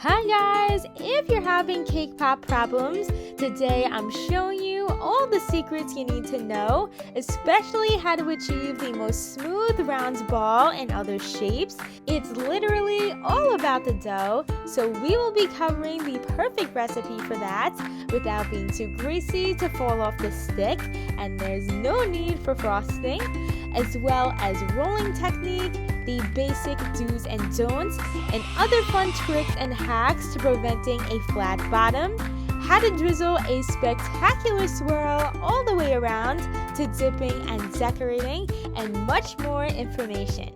Hi guys! If you're having cake pop problems, today I'm showing you all the secrets you need to know, especially how to achieve the most smooth round ball and other shapes. It's literally all about the dough, so we will be covering the perfect recipe for that without being too greasy to fall off the stick, and there's no need for frosting, as well as rolling technique, the basic do's and don'ts, and other fun tricks and hacks to preventing a flat bottom, how to drizzle a spectacular swirl all the way around to dipping and decorating, and much more information.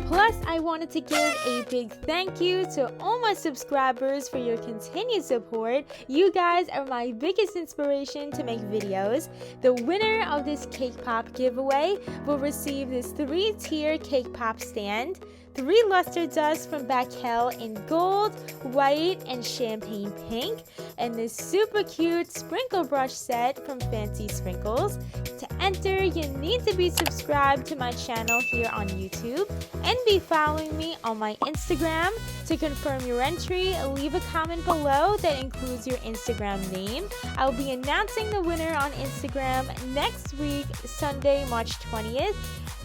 Plus, I wanted to give a big thank you to all my subscribers for your continued support. You guys are my biggest inspiration to make videos. The winner of this cake pop giveaway will receive this 3-tier cake pop stand, 3 luster dusts from Backel in gold, white, and champagne pink, and this super cute sprinkle brush set from Fancy Sprinkles. To enter, you need to be subscribed to my channel here on YouTube and be following me on my Instagram. To confirm your entry, leave a comment below that includes your Instagram name. I'll be announcing the winner on Instagram next week, Sunday, March 20th.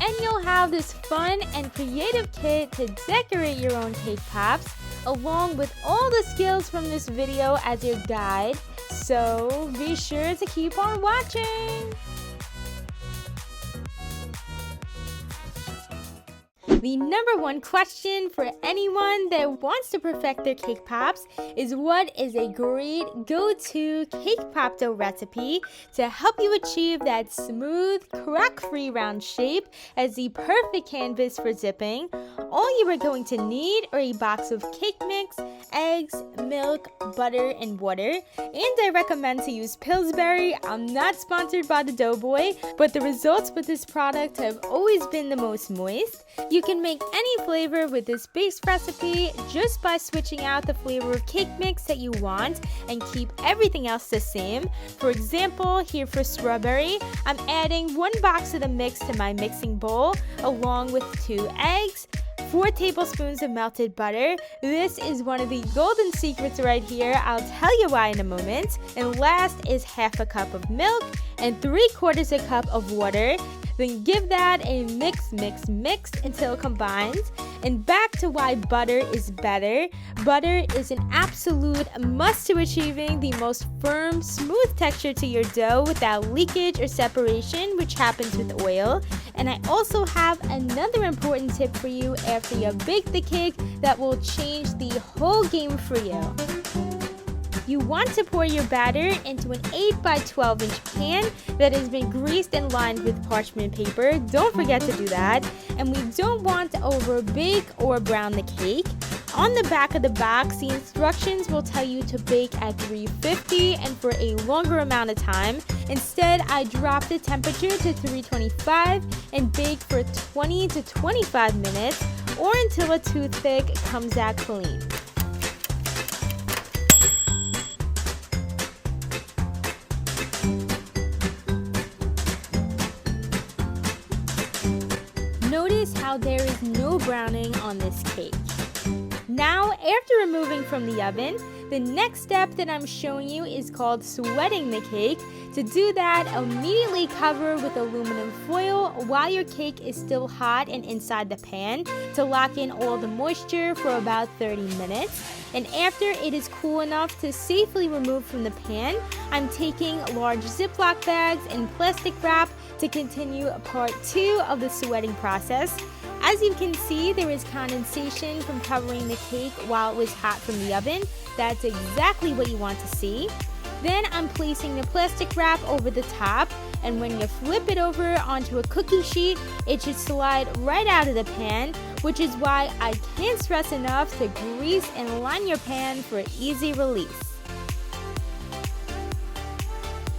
And you'll have this fun and creative kit to decorate your own cake pops, along with all the skills from this video as your guide. So be sure to keep on watching! The number one question for anyone that wants to perfect their cake pops is what is a great go-to cake pop dough recipe to help you achieve that smooth, crack-free round shape as the perfect canvas for dipping. All you are going to need are a box of cake mix, eggs, milk, butter, and water. And I recommend to use Pillsbury. I'm not sponsored by the Doughboy, but the results with this product have always been the most moist. You can make any flavor with this base recipe just by switching out the flavor of cake mix that you want and keep everything else the same. For example, here for strawberry, I'm adding 1 box of the mix to my mixing bowl along with 2 eggs, 4 tablespoons of melted butter. This is one of the golden secrets right here. I'll tell you why in a moment. And last is half a cup of milk and 3/4 a cup of water. Then give that a mix until it combines. And back to why butter is better. Butter is an absolute must to achieving the most firm, smooth texture to your dough without leakage or separation, which happens with oil. And I also have another important tip for you after you bake the cake that will change the whole game for you. You want to pour your batter into an 8 by 12 inch pan that has been greased and lined with parchment paper. Don't forget to do that. And we don't want to over bake or brown the cake. On the back of the box, the instructions will tell you to bake at 350 and for a longer amount of time. Instead, I dropped the temperature to 325 and bake for 20 to 25 minutes or until a toothpick comes out clean. Notice how there is no browning on this cake. Now, after removing from the oven, the next step that I'm showing you is called sweating the cake. To do that, immediately cover with aluminum foil while your cake is still hot and inside the pan to lock in all the moisture for about 30 minutes. And after it is cool enough to safely remove from the pan, I'm taking large Ziploc bags and plastic wrap to continue part 2 of the sweating process. As you can see, there is condensation from covering the cake while it was hot from the oven. That's exactly what you want to see. Then I'm placing the plastic wrap over the top, and when you flip it over onto a cookie sheet, it should slide right out of the pan, which is why I can't stress enough to grease and line your pan for easy release.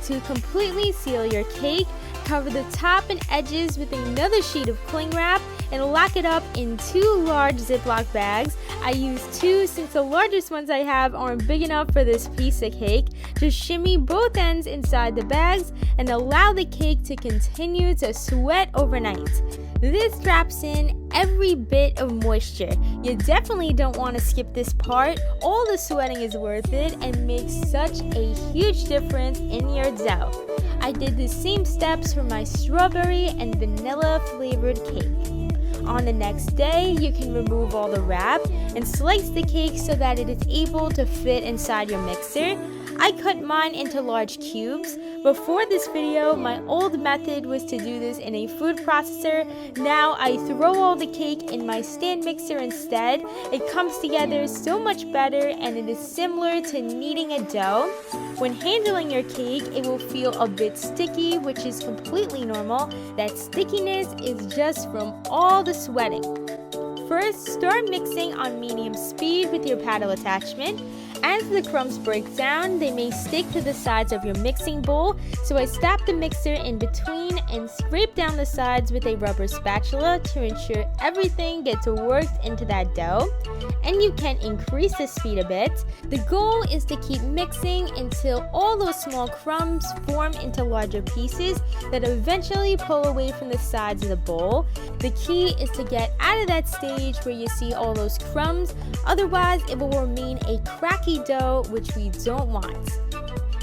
To completely seal your cake, cover the top and edges with another sheet of cling wrap and lock it up in 2 large Ziploc bags. I use 2 since the largest ones I have aren't big enough for this piece of cake. Just shimmy both ends inside the bags and allow the cake to continue to sweat overnight. This traps in every bit of moisture. You definitely don't want to skip this part. All the sweating is worth it and makes such a huge difference in your dough. I did the same steps for my strawberry and vanilla flavored cake. On the next day, you can remove all the wrap and slice the cake so that it is able to fit inside your mixer. I cut mine into large cubes. Before this video, my old method was to do this in a food processor. Now I throw all the cake in my stand mixer instead. It comes together so much better and it is similar to kneading a dough. When handling your cake, it will feel a bit sticky, which is completely normal. That stickiness is just from all the sweating. First, start mixing on medium speed with your paddle attachment. As the crumbs break down, they may stick to the sides of your mixing bowl, so I stop the mixer in between and scrape down the sides with a rubber spatula to ensure everything gets worked into that dough. And you can increase the speed a bit. The goal is to keep mixing until all those small crumbs form into larger pieces that eventually pull away from the sides of the bowl. The key is to get out of that stage where you see all those crumbs, otherwise it will remain a cracky dough, which we don't want.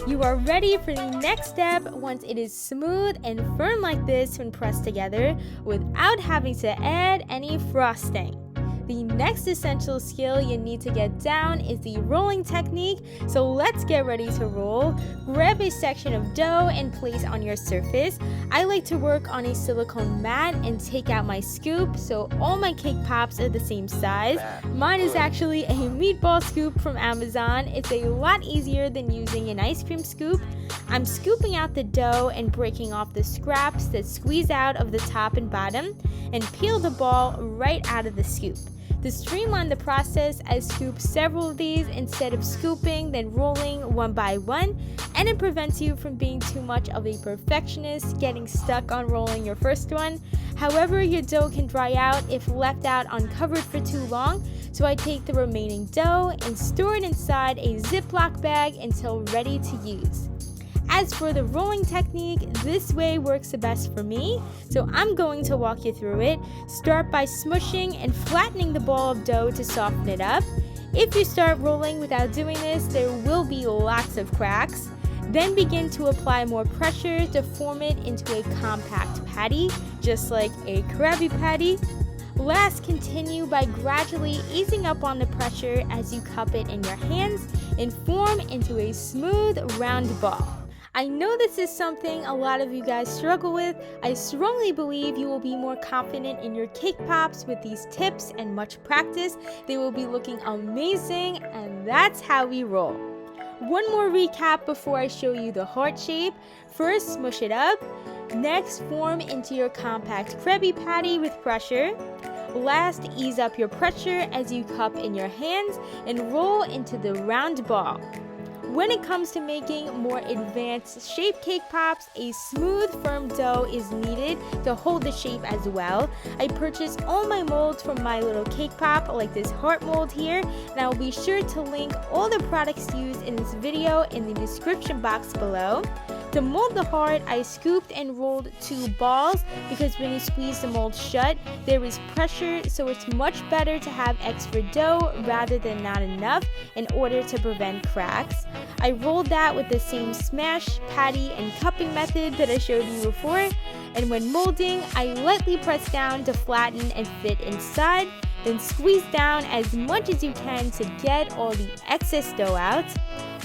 You are ready for the next step once it is smooth and firm like this when pressed together without having to add any frosting. The next essential skill you need to get down is the rolling technique, so let's get ready to roll. Grab a section of dough and place on your surface. I like to work on a silicone mat and take out my scoop so all my cake pops are the same size. Mine is actually a meatball scoop from Amazon. It's a lot easier than using an ice cream scoop. I'm scooping out the dough and breaking off the scraps that squeeze out of the top and bottom and peel the ball right out of the scoop. To streamline the process, I scoop several of these instead of scooping then rolling one by one, and it prevents you from being too much of a perfectionist, getting stuck on rolling your first one. However, your dough can dry out if left out uncovered for too long, so I take the remaining dough and store it inside a Ziploc bag until ready to use. As for the rolling technique, this way works the best for me, so I'm going to walk you through it. Start by smushing and flattening the ball of dough to soften it up. If you start rolling without doing this, there will be lots of cracks. Then begin to apply more pressure to form it into a compact patty, just like a Krabby Patty. Last, continue by gradually easing up on the pressure as you cup it in your hands and form into a smooth, round ball. I know this is something a lot of you guys struggle with. I strongly believe you will be more confident in your cake pops with these tips and much practice. They will be looking amazing, and that's how we roll. One more recap before I show you the heart shape. First, smush it up. Next, form into your compact Krabby Patty with pressure. Last, ease up your pressure as you cup in your hands and roll into the round ball. When it comes to making more advanced shaped cake pops, a smooth, firm dough is needed to hold the shape as well. I purchased all my molds from My Little Cake Pop, like this heart mold here, and I will be sure to link all the products used in this video in the description box below. To mold the heart, I scooped and rolled 2 balls because when you squeeze the mold shut, there is pressure, so it's much better to have extra dough rather than not enough in order to prevent cracks. I rolled that with the same smash, patty, and cupping method that I showed you before, and when molding, I lightly press down to flatten and fit inside, then squeeze down as much as you can to get all the excess dough out.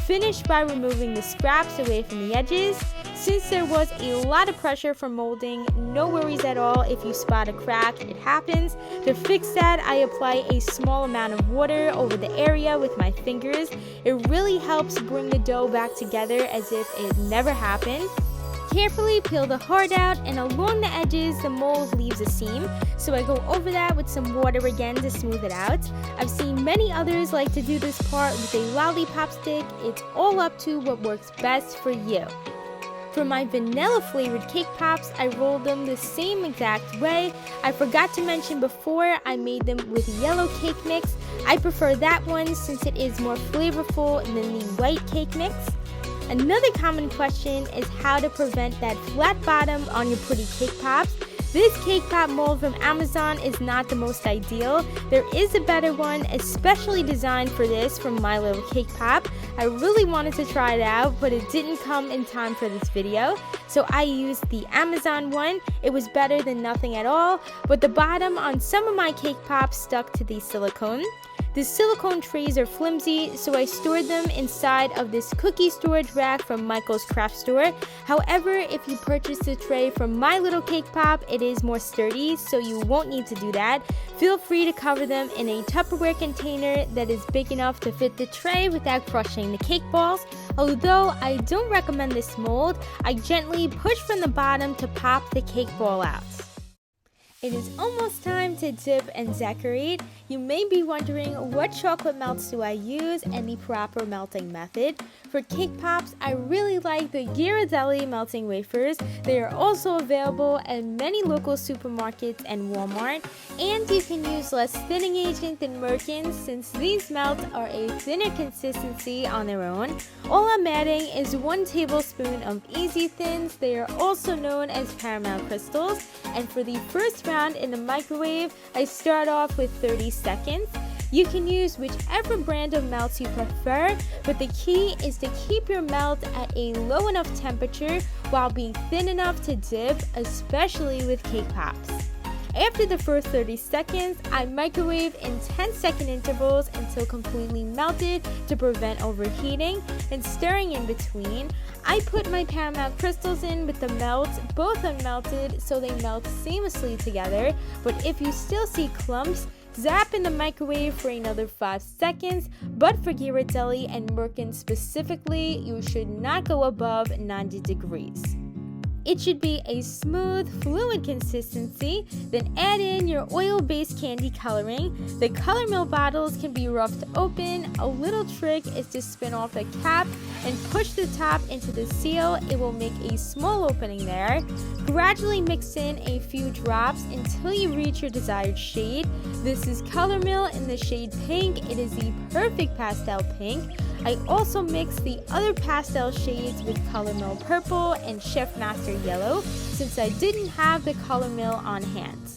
Finish by removing the scraps away from the edges. Since there was a lot of pressure from molding, no worries at all if you spot a crack, it happens. To fix that, I apply a small amount of water over the area with my fingers. It really helps bring the dough back together as if it never happened. Carefully peel the heart out, and along the edges the mold leaves a seam, so I go over that with some water again to smooth it out. I've seen many others like to do this part with a lollipop stick. It's all up to what works best for you. For my vanilla flavored cake pops, I rolled them the same exact way. I forgot to mention before, I made them with yellow cake mix. I prefer that one since it is more flavorful than the white cake mix. Another common question is how to prevent that flat bottom on your pretty cake pops. This cake pop mold from Amazon is not the most ideal. There is a better one, especially designed for this from My Little Cake Pop. I really wanted to try it out, but it didn't come in time for this video, so I used the Amazon one. It was better than nothing at all, but the bottom on some of my cake pops stuck to the silicone. The silicone trays are flimsy, so I stored them inside of this cookie storage rack from Michael's Craft Store. However, if you purchase the tray from My Little Cake Pop, it is more sturdy, so you won't need to do that. Feel free to cover them in a Tupperware container that is big enough to fit the tray without crushing the cake balls. Although I don't recommend this mold, I gently push from the bottom to pop the cake ball out. It is almost time to dip and decorate. You may be wondering, what chocolate melts do I use and the proper melting method? For cake pops, I really like the Ghirardelli melting wafers. They are also available at many local supermarkets and Walmart. And you can use less thinning agent than Merkins, since these melts are a thinner consistency on their own. All I'm adding is 1 tablespoon of Easy Thins. They are also known as caramel crystals. And for the first round in the microwave, I start off with 30 seconds. You can use whichever brand of melts you prefer, but the key is to keep your melt at a low enough temperature while being thin enough to dip, especially with cake pops. After the first 30 seconds, I microwave in 10-second intervals until completely melted to prevent overheating, and stirring in between. I put my caramel crystals in with the melts. Both are melted so they melt seamlessly together, but if you still see clumps, zap in the microwave for another 5 seconds. But for Ghirardelli and Merkin specifically, you should not go above 90 degrees. It should be a smooth, fluid consistency. Then add in your oil-based candy coloring. The color mill bottles can be roughed open. A little trick is to spin off the cap and push the top into the seal. It will make a small opening there. Gradually mix in a few drops until you reach your desired shade. This is Color Mill in the shade pink. It is the perfect pastel pink. I also mixed the other pastel shades with Color Mill purple and Chef Master yellow, since I didn't have the Color Mill on hand.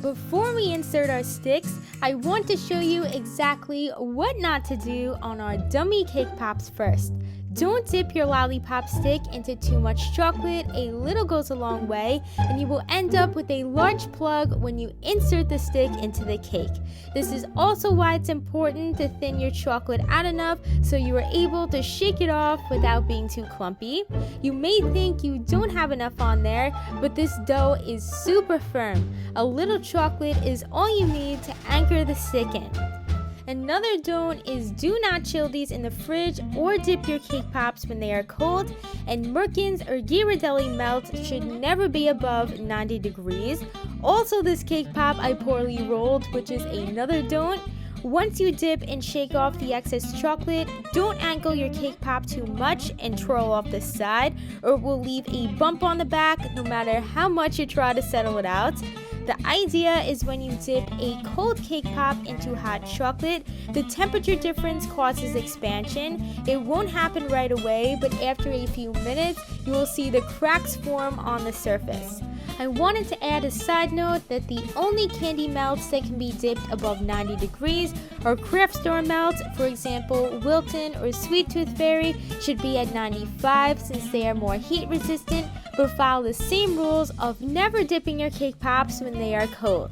Before we insert our sticks, I want to show you exactly what not to do on our dummy cake pops first. Don't dip your lollipop stick into too much chocolate. A little goes a long way, and you will end up with a large plug when you insert the stick into the cake. This is also why it's important to thin your chocolate out enough so you are able to shake it off without being too clumpy. You may think you don't have enough on there, but this dough is super firm. A little chocolate is all you need to anchor the stick in. Another don't is do not chill these in the fridge or dip your cake pops when they are cold, and Merkins or Ghirardelli melts should never be above 90 degrees. Also, this cake pop I poorly rolled, which is another don't. Once you dip and shake off the excess chocolate, don't angle your cake pop too much and twirl off the side, or it will leave a bump on the back no matter how much you try to settle it out. The idea is when you dip a cold cake pop into hot chocolate, the temperature difference causes expansion. It won't happen right away, but after a few minutes, you will see the cracks form on the surface. I wanted to add a side note that the only candy melts that can be dipped above 90 degrees are craft store melts. For example, Wilton or Sweet Tooth Fairy should be at 95 since they are more heat resistant, but follow the same rules of never dipping your cake pops when they are cold.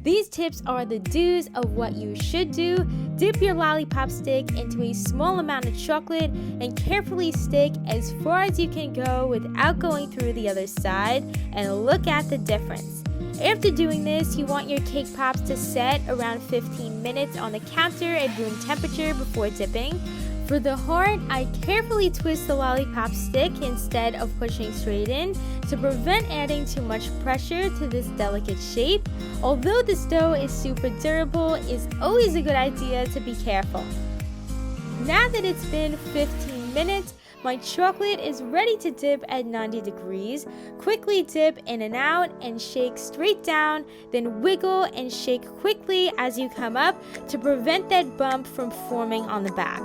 These tips are the do's of what you should do. Dip your lollipop stick into a small amount of chocolate and carefully stick as far as you can go without going through the other side, and look at the difference. After doing this, you want your cake pops to set around 15 minutes on the counter at room temperature before dipping. For the heart, I carefully twist the lollipop stick instead of pushing straight in to prevent adding too much pressure to this delicate shape. Although this dough is super durable, it's always a good idea to be careful. Now that it's been 15 minutes, my chocolate is ready to dip at 90 degrees. Quickly dip in and out and shake straight down, then wiggle and shake quickly as you come up to prevent that bump from forming on the back.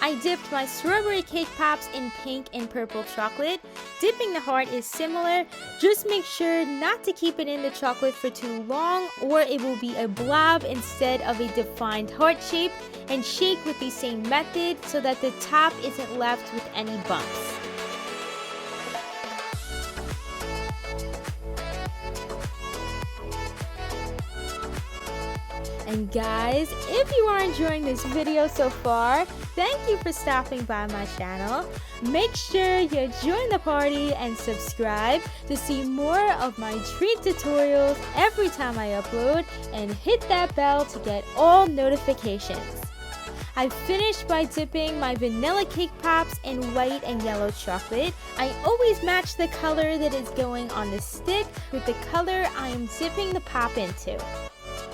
I I dipped my strawberry cake pops in pink and purple chocolate. Dipping the heart is similar. Just make sure not to keep it in the chocolate for too long or it will be a blob instead of a defined heart shape, and shake with the same method so that the top isn't left with any bumps. And guys, if you are enjoying this video so far, thank you for stopping by my channel. Make sure you join the party and subscribe to see more of my treat tutorials every time I upload, and hit that bell to get all notifications. I finished by dipping my vanilla cake pops in white and yellow chocolate. I always match the color that is going on the stick with the color I am dipping the pop into.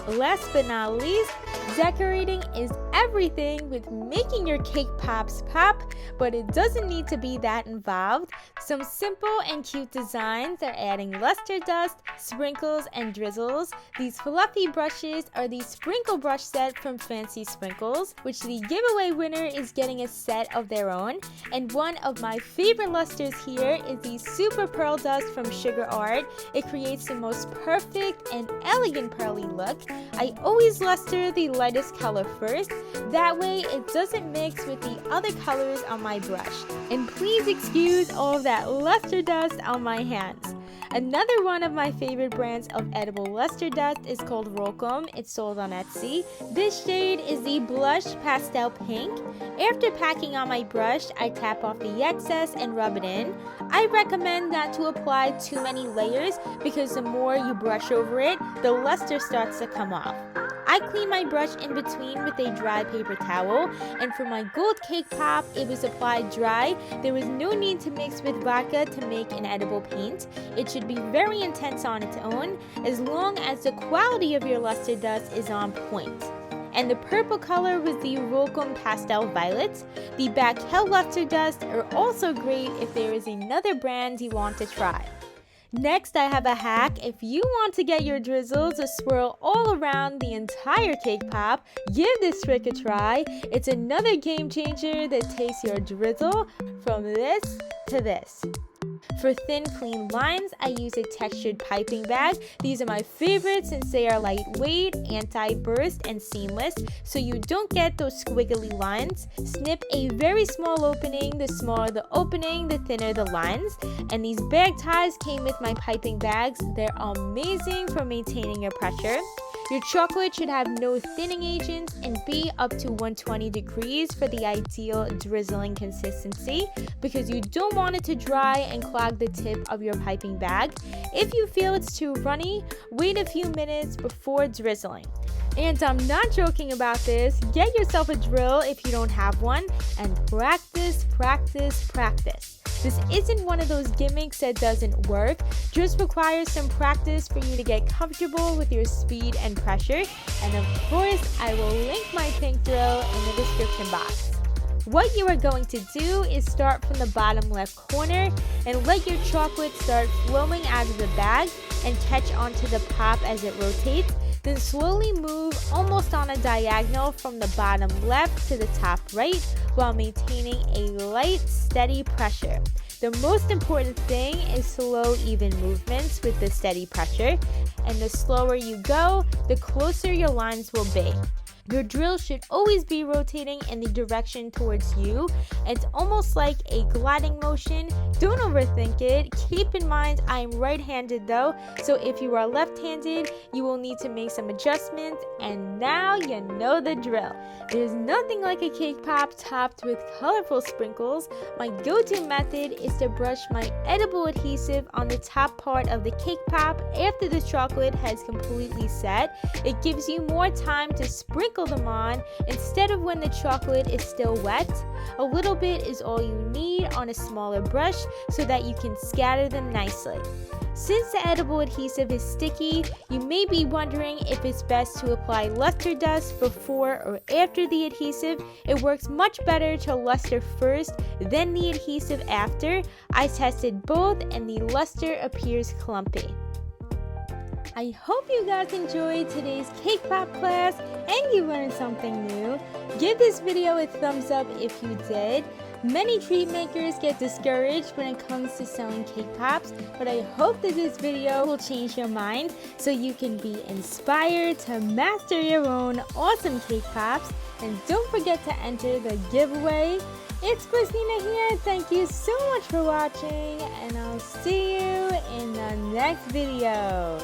Last but not least, decorating is everything with making your cake pops pop, but it doesn't need to be that involved. Some simple and cute designs are adding luster dust, sprinkles, and drizzles. These fluffy brushes are the sprinkle brush set from Fancy Sprinkles, which the giveaway winner is getting a set of their own. And one of my favorite lusters here is the Super Pearl Dust from Sugar Art. It creates the most perfect and elegant pearly look. I always luster the lightest color first, that way it doesn't mix with the other colors on my brush. And please excuse all of that luster dust on my hands. Another one of my favorite brands of edible luster dust is called Rolcom. It's sold on Etsy. This shade is the Blush Pastel Pink. After packing on my brush, I tap off the excess and rub it in. I recommend not to apply too many layers because the more you brush over it, the luster starts to come off. I clean my brush in between with a dry paper towel, and for my gold cake pop, it was applied dry. There was no need to mix with vodka to make an edible paint. It should be very intense on its own, as long as the quality of your luster dust is on point. And the purple color was the Rolcom Pastel Violet. The Backel luster dust are also great if there is another brand you want to try. Next, I have a hack. If you want to get your drizzle to swirl all around the entire cake pop, give this trick a try. It's another game changer that takes your drizzle from this to this. For thin, clean lines, I use a textured piping bag. These are my favorites since they are lightweight, anti-burst, and seamless, so you don't get those squiggly lines. Snip a very small opening. The smaller the opening, the thinner the lines. And these bag ties came with my piping bags. They're amazing for maintaining your pressure. Your chocolate should have no thinning agents and be up to 120 degrees for the ideal drizzling consistency, because you don't want it to dry and clog the tip of your piping bag. If you feel it's too runny, wait a few minutes before drizzling. And I'm not joking about this. Get yourself a drill if you don't have one, and practice, practice, practice. This isn't one of those gimmicks that doesn't work, just requires some practice for you to get comfortable with your speed and pressure. And of course, I will link my pink drill in the description box. What you are going to do is start from the bottom left corner and let your chocolate start flowing out of the bag and catch onto the pop as it rotates. Then slowly move almost on a diagonal from the bottom left to the top right while maintaining a light, steady pressure. The most important thing is slow, even movements with the steady pressure, and the slower you go, the closer your lines will be. Your drill should always be rotating in the direction towards you. It's almost like a gliding motion. Don't overthink it. Keep in mind I am right-handed though, so if you are left-handed, you will need to make some adjustments, and now you know the drill. There's nothing like a cake pop topped with colorful sprinkles. My go-to method is to brush my edible adhesive on the top part of the cake pop after the chocolate has completely set. It gives you more time to sprinkle them on instead of when the chocolate is still wet. A little bit is all you need on a smaller brush so that you can scatter them nicely. Since the edible adhesive is sticky, you may be wondering if it's best to apply luster dust before or after the adhesive. It works much better to luster first, then the adhesive after. I tested both and the luster appears clumpy. I hope you guys enjoyed today's cake pop class and you learned something new. Give this video a thumbs up if you did. Many treat makers get discouraged when it comes to selling cake pops, but I hope that this video will change your mind so you can be inspired to master your own awesome cake pops. And don't forget to enter the giveaway. It's Christina here. Thank you so much for watching, and I'll see you in the next video.